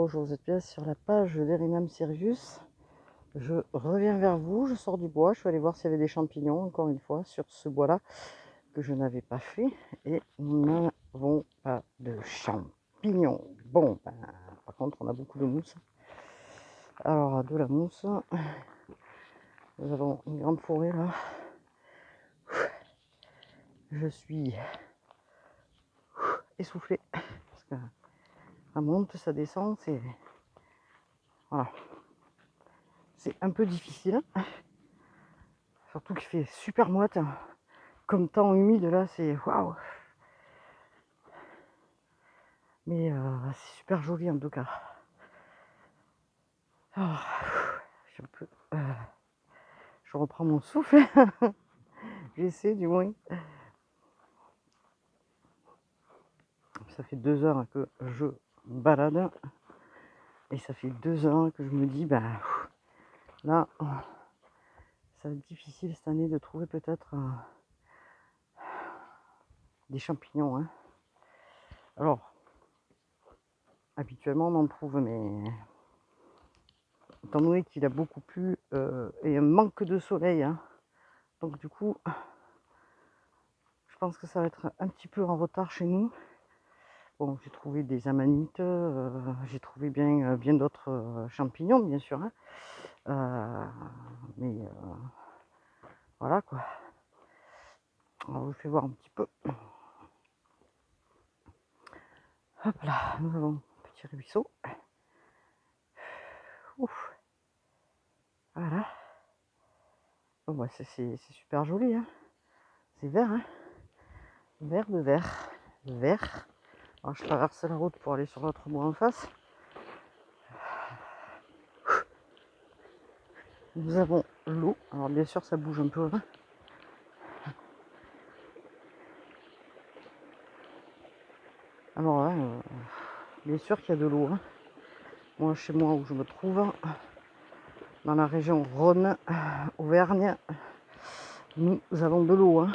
Bonjour, vous êtes bien sur la page d'Erinam Sirius. Je reviens vers vous, je sors du bois, je suis allée voir s'il y avait des champignons, encore une fois, sur ce bois-là, que je n'avais pas fait. Et nous n'avons pas de champignons. Bon, par contre, on a beaucoup de mousse. Alors, de la mousse, nous avons une grande forêt là. Je suis essoufflée, parce que ça monte, ça descend, c'est... Voilà. C'est un peu difficile. Surtout qu'il fait super moite. Comme temps humide là, c'est waouh. Mais c'est super joli en tout cas. Alors, je reprends mon souffle. J'essaie du moins. Ça fait 2 heures que je balade. Et ça fait 2 heures que je me dis, là, ça va être difficile cette année de trouver peut-être des champignons. Hein. Alors, habituellement on en trouve, mais étant donné qu'il a beaucoup plu et un manque de soleil, hein, donc du coup, je pense que ça va être un petit peu en retard chez nous. Bon, j'ai trouvé des amanites, j'ai trouvé bien d'autres champignons, bien sûr. Hein. Mais voilà quoi. Alors, je vous fais voir un petit peu. Hop là, nous avons un petit ruisseau. Ouf. Voilà. Bon, bah, c'est super joli. Hein. C'est vert. Hein. Vert de vert. Vert. Alors, je traverse la route pour aller sur l'autre bois en face. Nous avons l'eau. Alors, bien sûr, ça bouge un peu. Hein. Alors, bien sûr qu'il y a de l'eau. Hein. Moi, chez moi où je me trouve, dans la région Rhône, Auvergne, nous avons de l'eau. Hein.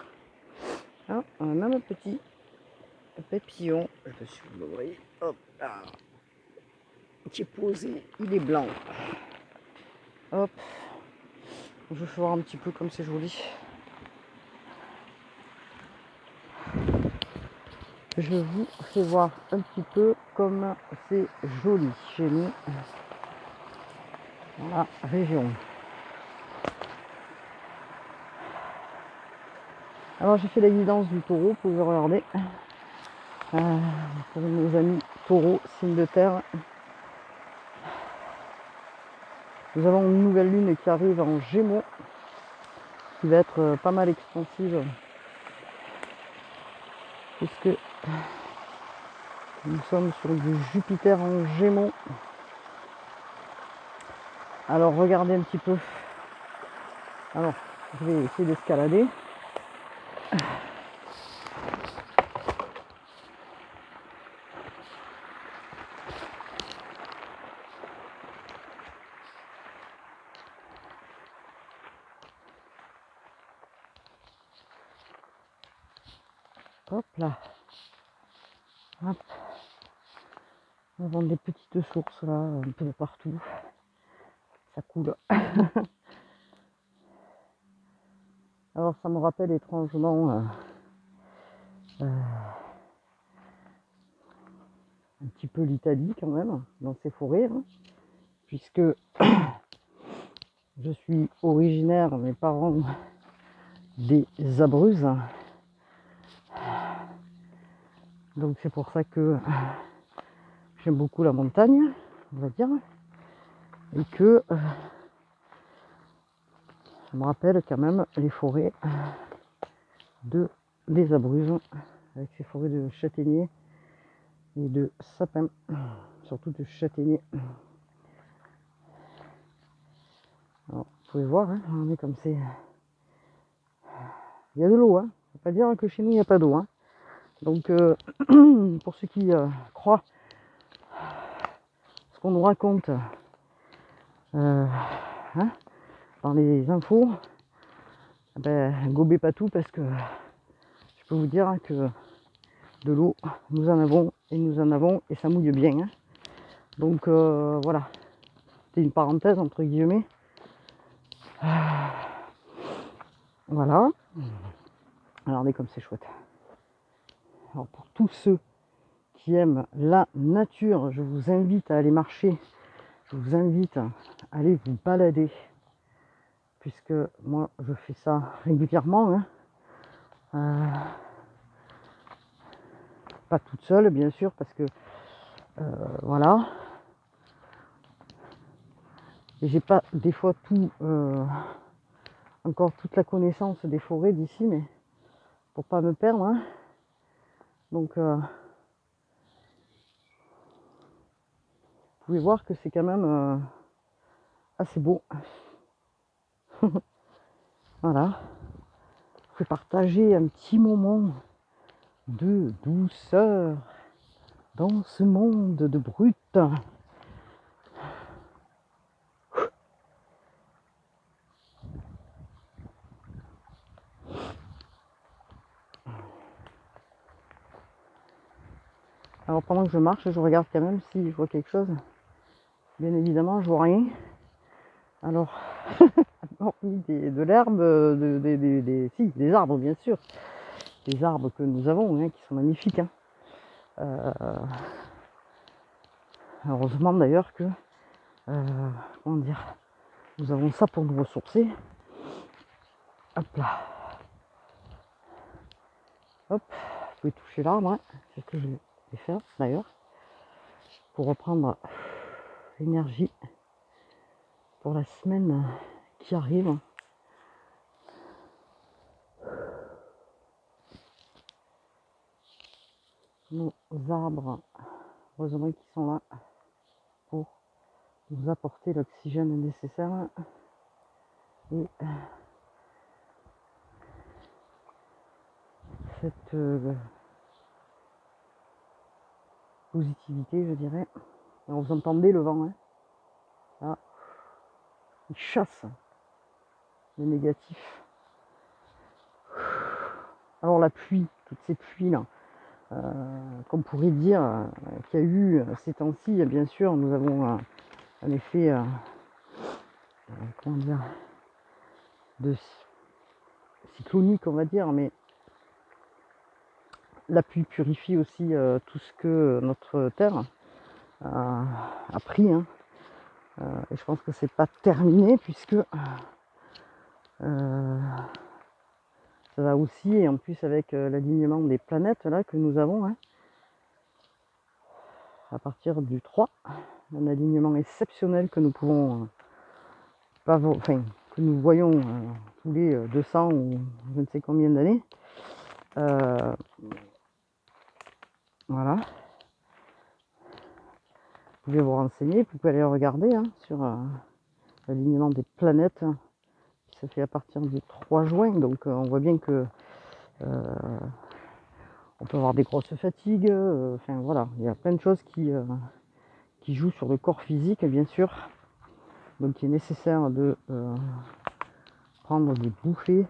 Ah, on a même un petit papillon. Je sais pas si vous le voyez. Hop là. Qui est posé. Il est blanc. Hop. Je vais voir un petit peu comme c'est joli. Je vous fais voir un petit peu comme c'est joli chez nous. Dans la région. Alors j'ai fait la guidance du taureau, vous pouvez regarder. Pour nos amis taureaux, signe de terre. Nous avons une nouvelle lune qui arrive en Gémeaux, qui va être pas mal expansive, puisque nous sommes sur du Jupiter en Gémeaux. Alors regardez un petit peu. Alors je vais essayer d'escalader. Hop là. Hop. Nous avons des petites sources là, un peu de partout. Ça coule. Alors ça me rappelle étrangement un petit peu l'Italie quand même, dans ces forêts, hein, puisque je suis originaire, mes parents, des Abruzzes. Donc c'est pour ça que j'aime beaucoup la montagne, on va dire, et que ça me rappelle quand même les forêts des Abruzzes, avec ces forêts de châtaigniers et de sapins, surtout de châtaigniers. Alors, vous pouvez voir, hein, on est comme c'est... Il y a de l'eau, hein. Ça ne veut pas dire que chez nous il n'y a pas d'eau. Hein. Donc pour ceux qui croient ce qu'on nous raconte hein, dans les infos, gobez pas tout parce que je peux vous dire hein, que de l'eau, nous en avons et ça mouille bien. Hein. Donc voilà, c'était une parenthèse entre guillemets. Voilà. Regardez comme c'est chouette. Alors pour tous ceux qui aiment la nature, je vous invite à aller marcher. Je vous invite à aller vous balader. Puisque moi je fais ça régulièrement. Hein. Pas toute seule bien sûr parce que voilà. Et j'ai pas des fois encore toute la connaissance des forêts d'ici, mais pour pas me perdre. Hein. Donc vous pouvez voir que c'est quand même assez beau. Voilà. Je vais partager un petit moment de douceur dans ce monde de brut. Alors pendant que je marche, je regarde quand même si je vois quelque chose. Bien évidemment, je vois rien. Alors, hormis de l'herbe, des arbres bien sûr. Des arbres que nous avons, hein, qui sont magnifiques. Hein. Heureusement d'ailleurs que, comment dire, nous avons ça pour nous ressourcer. Hop là. Hop, vous pouvez toucher l'arbre, hein. C'est ce que je vais faire d'ailleurs, pour reprendre l'énergie pour la semaine qui arrive. Nos arbres, heureusement qu'ils sont là pour nous apporter l'oxygène nécessaire et cette positivité, je dirais. Alors vous entendez le vent, hein. Là, il chasse le négatif. Alors la pluie, toutes ces pluies là, qu'on pourrait dire qu'il y a eu ces temps-ci, bien sûr, nous avons un effet, comment dire, de cyclonique, on va dire, mais la pluie purifie aussi tout ce que notre terre a pris, hein. Et je pense que c'est pas terminé puisque ça va aussi, et en plus avec l'alignement des planètes là que nous avons, hein, à partir du 3, un alignement exceptionnel que nous pouvons que nous voyons tous les 200 ou je ne sais combien d'années. Voilà. Vous pouvez vous renseigner, vous pouvez aller regarder hein, sur l'alignement des planètes qui se fait à partir du 3 juin. Donc on voit bien que on peut avoir des grosses fatigues. Enfin voilà, il y a plein de choses qui jouent sur le corps physique, bien sûr. Donc il est nécessaire de prendre des bouffées,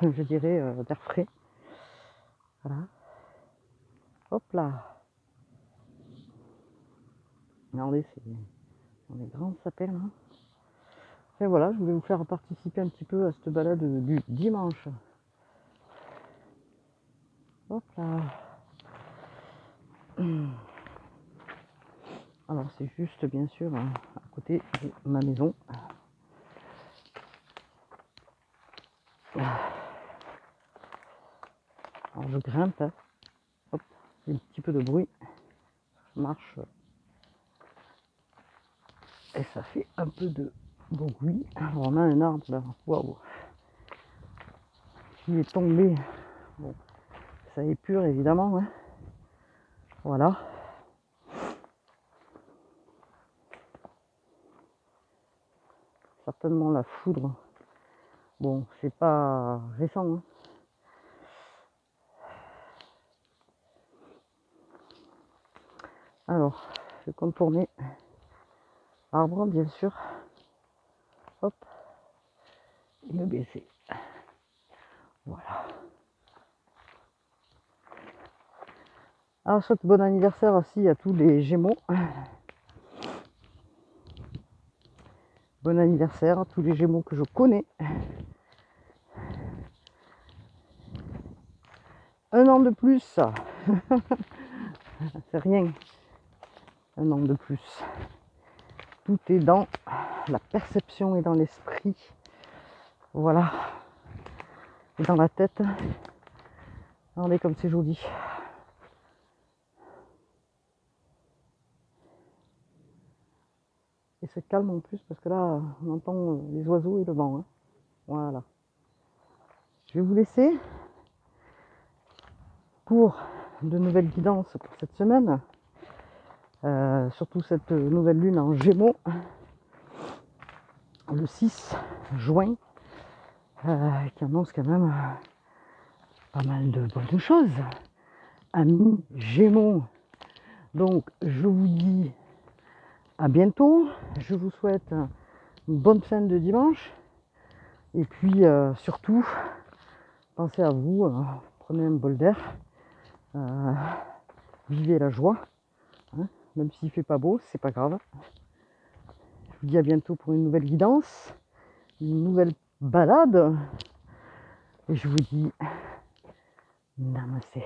je dirais, d'air frais. Voilà. Hop là. Regardez, c'est des grands sapins là. Et voilà, je voulais vous faire participer un petit peu à cette balade du dimanche. Hop là. Alors c'est juste bien sûr à côté de ma maison. Alors je grimpe, hein. Hop, il y a un petit peu de bruit. Je marche et ça fait un peu de bruit. Alors on a un arbre là, waouh, qui est tombé. Bon, ça est pur évidemment, hein. Voilà. Certainement la foudre. Bon, c'est pas récent, hein. Alors, je vais contourner l'arbre, bien sûr. Hop. Et me baisser. Voilà. Alors, je souhaite bon anniversaire aussi à tous les Gémeaux. Bon anniversaire à tous les Gémeaux que je connais. 1 an de plus, c'est rien. 1 an de plus. Tout est dans la perception et dans l'esprit. Voilà. Et dans la tête. Regardez comme c'est joli. Et c'est calme en plus parce que là, on entend les oiseaux et le vent. Hein. Voilà. Je vais vous laisser pour de nouvelles guidances pour cette semaine. Surtout cette nouvelle lune en Gémeaux. Le 6 juin. Qui annonce quand même pas mal de bonnes choses. Amis Gémeaux. Donc, je vous dis à bientôt. Je vous souhaite une bonne fin de dimanche. Et puis, surtout, pensez à vous. Prenez un bol d'air. Vivez la joie. Hein, même s'il ne fait pas beau, c'est pas grave. Je vous dis à bientôt pour une nouvelle guidance. Une nouvelle balade. Et je vous dis Namaste.